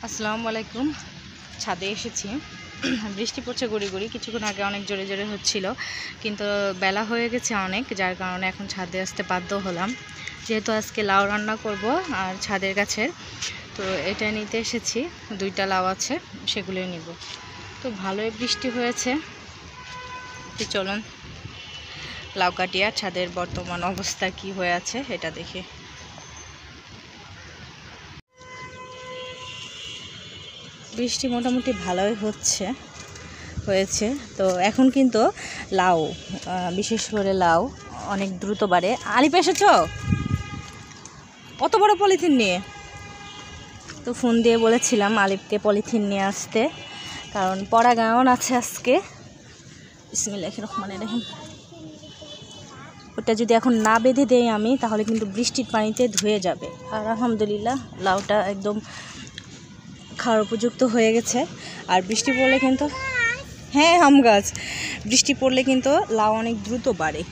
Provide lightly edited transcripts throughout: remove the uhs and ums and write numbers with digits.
আসসালামু আলাইকুম। ছাদে এসেছি। বৃষ্টি পড়ছে গুড়ি গুড়ি, কিছুক্ষণ আগে অনেক জোরে জোরে হচ্ছিল, কিন্তু বেলা হয়ে গেছে অনেক, যার কারণে এখন ছাদে আসতে বাধ্য হলাম। যেহেতু আজকে লাউ রান্না করব আর ছাদের গাছের, তো এটা নিতে এসেছি। 2টা লাউ আছে, সেগুলোই নিব। তো ভালোই বৃষ্টি হয়েছে, তো চলুন লাউ কাটিয়া ছাদের বর্তমান অবস্থা কি হয়ে আছে এটা দেখি। বৃষ্টি মোটামুটি ভালোই হয়েছে। তো এখন কিন্তু লাউ, বিশেষ করে লাউ অনেক দ্রুত বাড়ে। আলিপ এসেছ অত বড় পলিথিন নিয়ে? তো ফোন দিয়ে বলেছিলাম আলিপকে পলিথিন নিয়ে আসতে, কারণ পরাগায়ন আছে আজকে। বিসমিল্লাহির রহমানির রহিম। ওটা যদি এখন না বেঁধে দেই আমি, তাহলে কিন্তু বৃষ্টির পানিতে ধুয়ে যাবে। আর আলহামদুলিল্লাহ লাউটা একদম খাওয়ার উপযুক্ত হয়ে গেছে। আর বৃষ্টি পড়লে কিন্তু, হ্যাঁ আম গাছ, বৃষ্টি পড়লে কিন্তু লাউ অনেক দ্রুত বাড়ে।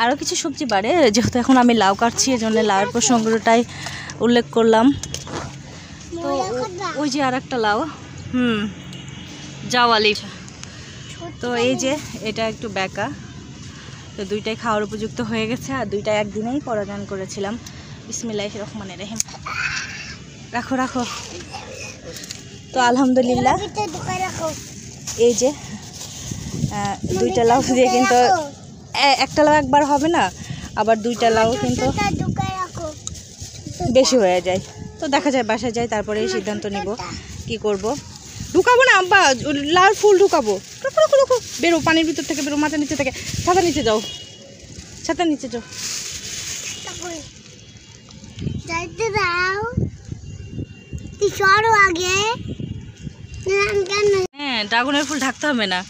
আরও কিছু সবজি বাড়ে, যেহেতু এখন আমি লাউ কাটছি, এজন্য লাউয়ের প্রসঙ্গটাই উল্লেখ করলাম। তো ওই যে আর একটা লাউ, জাওয়ালি। তো এই যে এটা একটু বেঁকা, তো 2টাই খাওয়ার উপযুক্ত হয়ে গেছে। আর 2টা একদিনেই পরাগায়ন করেছিলাম। বিসমিল্লাহির রহমানির রহিম। রাখো রাখো। তো আলহামদুলিল্লাহ এই যে 2টা লাউ দিয়ে কিন্তু একটা লাউ একবার হবে না, আবার 2টা লাউ কিন্তু বেশি হয়ে যায়। তো দেখা যায় বাসায় যাই, তারপরে সিদ্ধান্ত নিব কি করব। ঢুকাবো না আব্বা, লাউ ফুল ঢুকাবো। বেরো, পানির ভিতর থেকে বেরো, মাথার নিচে থেকে। ছাতার নিচে যাও, ছাতার নিচে যাও। হ্যাঁ, ড্রাগনের ফুল ঢাকতে হবে না।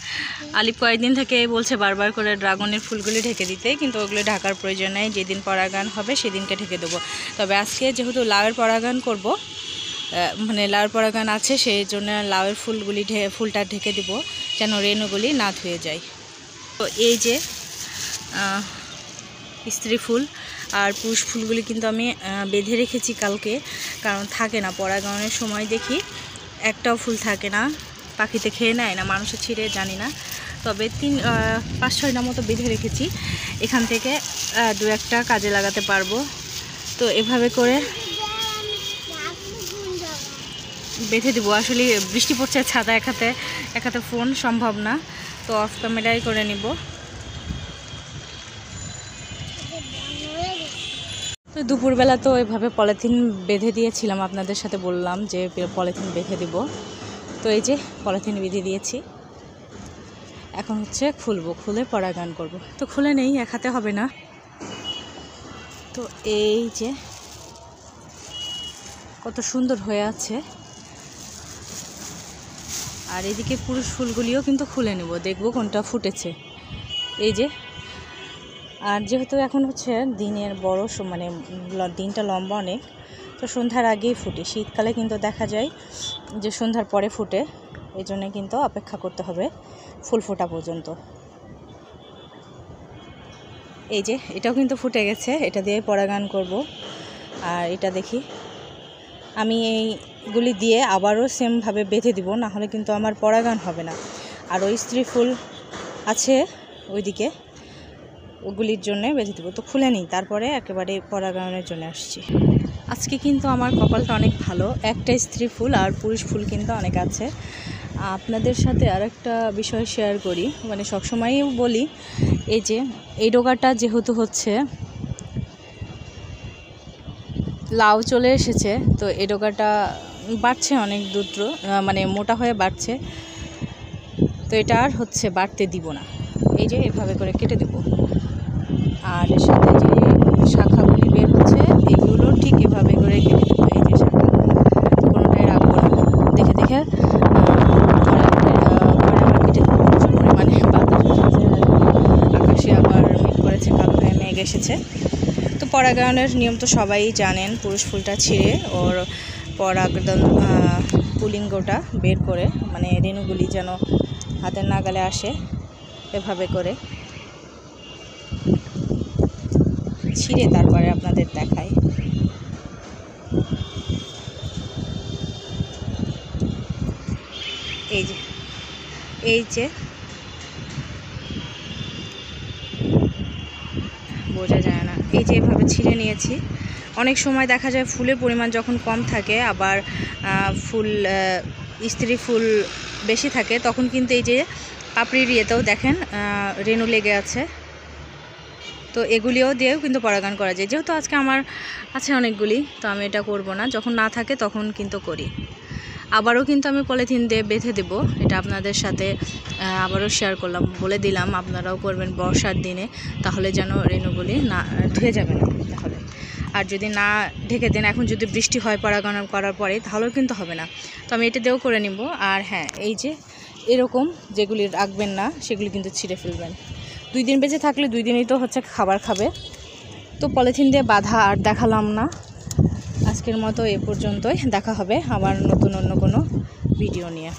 আলিপ কয়েকদিন থেকে বলছে বারবার করে ড্রাগনের ফুলগুলি ঢেকে দিতে, কিন্তু ওগুলো ঢাকার প্রয়োজন নেই। যেদিন পরাগায়ন হবে সেদিনকে ঢেকে দেবো। তবে আজকে যেহেতু লাউয়ের পরাগায়ন করব, মানে লাউয়ের পরাগায়ন আছে, সেই জন্য লাউয়ের ফুলটা ঢেকে দেবো, যেন রেণুগুলি না ধুয়ে যায়। তো এই যে স্ত্রী ফুল আর পুরুষ ফুলগুলি কিন্তু আমি বেঁধে রেখেছি কালকে, কারণ থাকে না পরাগায়নের সময়, দেখি একটাও ফুল থাকে না, পাখিতে খেয়ে নেয় না, মানুষে ছিঁড়ে, জানি না। তবে 5-6টা মতো বেঁধে রেখেছি, এখান থেকে 2-1টা কাজে লাগাতে পারবো। তো এভাবে করে বেঁধে দেবো। আসলে বৃষ্টি পড়ছে, ছাদা এক হাতে ফোন সম্ভব না, তো অফ ক্যামেরাই করে নিব। তো দুপুরবেলা তো এভাবে পলিথিন বেঁধে দিয়েছিলাম, আপনাদের সাথে বললাম যে পলিথিন বেঁধে দিব। তো এই যে পলিথিন বেঁধে দিয়েছি, এখন হচ্ছে খুলে পরাগায়ন করব। তো খুলে নেই, এক হাতে হবে না। তো এই যে কত সুন্দর হয়ে আছে। আর এদিকে পুরুষ ফুলগুলিও কিন্তু খুলে নেব, দেখব কোনটা ফুটেছে। এই যে, আর যেহেতু এখন হচ্ছে দিনের বড়, মানে দিনটা লম্বা অনেক, তো সন্ধ্যার আগেই ফুটে। শীতকালে কিন্তু দেখা যায় যে সন্ধ্যার পরে ফুটে, এই জন্যে কিন্তু অপেক্ষা করতে হবে ফুল ফোটা পর্যন্ত। এই যে এটাও কিন্তু ফুটে গেছে, এটা দিয়ে পরাগায়ন করব। আর এটা দেখি, আমি এইগুলি দিয়ে আবারও সেমভাবে বেঁধে দিব, না হলে কিন্তু আমার পরাগায়ন হবে না। আর ওই স্ত্রী ফুল আছে ওইদিকে, ওগুলির জন্য বেঁধে দেবো। তো খুলে নিই, তারপরে একেবারে পরাগায়নের জন্য আসছি। আজকে কিন্তু আমার কপালটা অনেক ভালো, একটা স্ত্রী ফুল আর পুরুষ ফুল কিন্তু অনেক আছে। আপনাদের সাথে আর একটা বিষয় শেয়ার করি, মানে সবসময়ই বলি, এই যে এই ডোগাটা যেহেতু হচ্ছে লাউ চলে এসেছে, তো এই ডোগাটা বাড়ছে অনেক দ্রুত, মানে মোটা হয়ে বাড়ছে। তো এটা আর হচ্ছে বাড়তে দিব না, এই যে এভাবে করে কেটে দেব। আর এর সাথে যে শাখাগুলি বের হচ্ছে, এগুলো ঠিক এভাবে করে কেটে দেবো। এই যে শাখা, কোনোটাই রাখবো না, দেখে দেখে আবার কেটে দেবো। প্রচুর পরিমাণে বাতাস এসেছে, আকাশে আবার মেঘ করেছে, কালো হয়ে মেঘ এসেছে। তো পরাগায়নের নিয়ম তো সবাই জানেন, পুরুষ ফুলটা ছিঁড়ে ওর পুলিঙ্গটা বের করে, মানে রেণুগুলি যেন হাতের নাগালে আসে, এভাবে করে ছিঁড়ে তারপরে আপনাদের দেখাই। এই যে বোঝা যায় না, এই যে এভাবে ছিঁড়ে নিয়েছি। অনেক সময় দেখা যায় ফুলের পরিমাণ যখন কম থাকে, আবার ফুল স্ত্রী ফুল বেশি থাকে, তখন কিন্তু এই যে পাপড়ির ইয়েতেও দেখেন রেণু লেগে আছে। তো এগুলিও দিয়েও কিন্তু পরাগায়ন করা যায়। যেহেতু আজকে আমার আছে অনেকগুলি, তো আমি এটা করব না, যখন না থাকে তখন কিন্তু করি। আবারও কিন্তু আমি পলিথিন দিয়ে বেঁধে দেব, এটা আপনাদের সাথে আবারও শেয়ার করলাম, বলে দিলাম আপনারাও করবেন বর্ষার দিনে, তাহলে যেন রেণুগুলি না ধুয়ে যাবে না তাহলে। আর যদি না ঢেকে দেন, এখন যদি বৃষ্টি হয় পরাগায়ন করার পরে, তাহলেও কিন্তু হবে না। তো আমি এটা দিয়েও করে নিব। আর হ্যাঁ, এই যে এরকম যেগুলি রাখবেন না সেগুলি কিন্তু ছিঁড়ে ফেলবেন। 2 দিন বেঁচে থাকলে 2 দিনই তো হচ্ছে খাবার খাবে। তো পলিথিন দিয়ে বাঁধা আর দেখালাম না, আজকের মতো এ পর্যন্তই। দেখা হবে আবার নতুন অন্য কোনো ভিডিও নিয়ে।